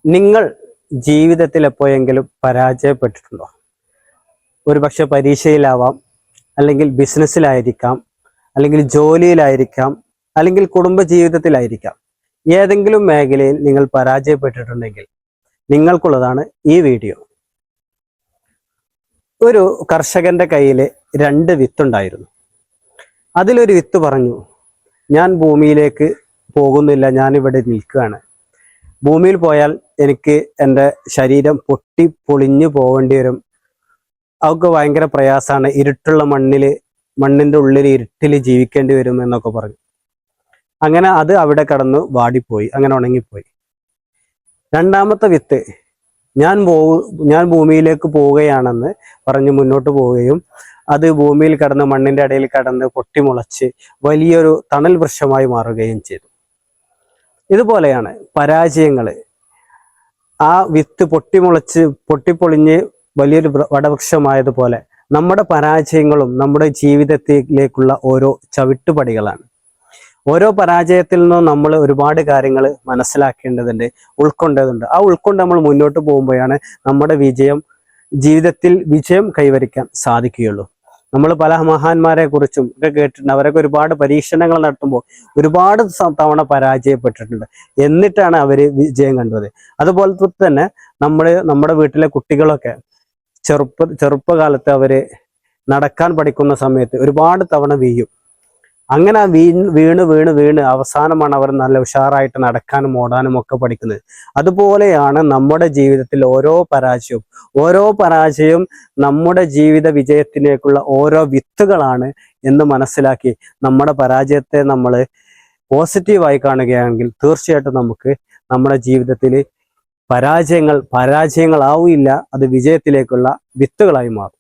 നിങ്ങൾ ജീവിതത്തിൽ എപ്പോഴെങ്കിലും പരാജയപ്പെട്ടിട്ടുണ്ടോ? ഒരുപക്ഷെ പരീക്ഷയിലാവാം, അല്ലെങ്കിൽ ബിസിനസ്സിലായിരിക്കാം, അല്ലെങ്കിൽ ജോലിയിലായിരിക്കാം, അല്ലെങ്കിൽ കുടുംബ ജീവിതത്തിലായിരിക്കാം. ഏതെങ്കിലും മേഖലയിൽ നിങ്ങൾ പരാജയപ്പെട്ടിട്ടുണ്ടെങ്കിൽ നിങ്ങൾക്കുള്ളതാണ് ഈ വീഡിയോ. ഒരു കർഷകന്റെ കയ്യിൽ 2 വിത്തുണ്ടായിരുന്നു. അതിലൊരു വിത്ത് പറഞ്ഞു, ഞാൻ ഭൂമിയിലേക്ക് പോകുന്നില്ല, ഞാനിവിടെ നിൽക്കുകയാണ്. ഭൂമിയിൽ പോയാൽ എനിക്ക് എൻ്റെ ശരീരം പൊട്ടി പൊളിഞ്ഞു പോവേണ്ടി വരും, അവർക്ക് ഭയങ്കര പ്രയാസമാണ്, ഇരുട്ടുള്ള മണ്ണിൻ്റെ ഉള്ളിൽ ഇരുട്ടിൽ ജീവിക്കേണ്ടി വരും എന്നൊക്കെ പറഞ്ഞു. അങ്ങനെ അത് അവിടെ കടന്നു വാടിപ്പോയി, അങ്ങനെ ഉണങ്ങിപ്പോയി. രണ്ടാമത്തെ വിത്ത്, ഞാൻ ഭൂമിയിലേക്ക് പോവുകയാണെന്ന് പറഞ്ഞ് മുന്നോട്ട് പോവുകയും അത് ഭൂമിയിൽ കടന്ന് മണ്ണിൻ്റെ ഇടയിൽ കടന്ന് പൊട്ടിമുളച്ച് വലിയൊരു തണൽ വൃക്ഷമായി മാറുകയും ചെയ്തു. ഇതുപോലെയാണ് പരാജയങ്ങൾ. ആ വിത്ത് പൊട്ടിപ്പൊളിഞ്ഞ് വലിയൊരു വടവൃക്ഷമായതുപോലെ നമ്മുടെ പരാജയങ്ങളും നമ്മുടെ ജീവിതത്തിലേക്കുള്ള ഓരോ ചവിട്ടുപടികളാണ്. ഓരോ പരാജയത്തിൽ നിന്നും നമ്മൾ ഒരുപാട് കാര്യങ്ങൾ മനസ്സിലാക്കേണ്ടതുണ്ട്, ഉൾക്കൊണ്ടതുണ്ട്. ആ ഉൾക്കൊണ്ട് നമ്മൾ മുന്നോട്ട് പോകുമ്പോഴാണ് നമ്മുടെ ജീവിതത്തിൽ വിജയം കൈവരിക്കാൻ സാധിക്കുകയുള്ളൂ. നമ്മൾ പല മഹാന്മാരെ കുറിച്ചും ഒക്കെ കേട്ടിട്ടുണ്ട്. അവരൊക്കെ ഒരുപാട് പരീക്ഷണങ്ങൾ നടത്തുമ്പോൾ ഒരുപാട് തവണ പരാജയപ്പെട്ടിട്ടുണ്ട്, എന്നിട്ടാണ് അവര് വിജയം കണ്ടത്. അതുപോലെ തന്നെ നമ്മുടെ വീട്ടിലെ കുട്ടികളൊക്കെ ചെറുപ്പകാലത്ത് അവര് നടക്കാൻ പഠിക്കുന്ന സമയത്ത് ഒരുപാട് തവണ വീഴും. അങ്ങനെ വീണ് അവസാനമാണ് അവർ നല്ല ഉഷാറായിട്ട് നടക്കാനും ഓടാനും ഒക്കെ പഠിക്കുന്നത്. അതുപോലെയാണ് നമ്മുടെ ജീവിതത്തിൽ ഓരോ പരാജയവും നമ്മുടെ ജീവിത വിജയത്തിലേക്കുള്ള ഓരോ വിത്തുകളാണ് എന്ന് മനസ്സിലാക്കി നമ്മുടെ പരാജയത്തെ നമ്മൾ പോസിറ്റീവായി കാണുകയാണെങ്കിൽ തീർച്ചയായിട്ടും നമുക്ക് നമ്മുടെ ജീവിതത്തിൽ പരാജയങ്ങളാവില്ല, അത് വിജയത്തിലേക്കുള്ള വിത്തുകളായി മാറും.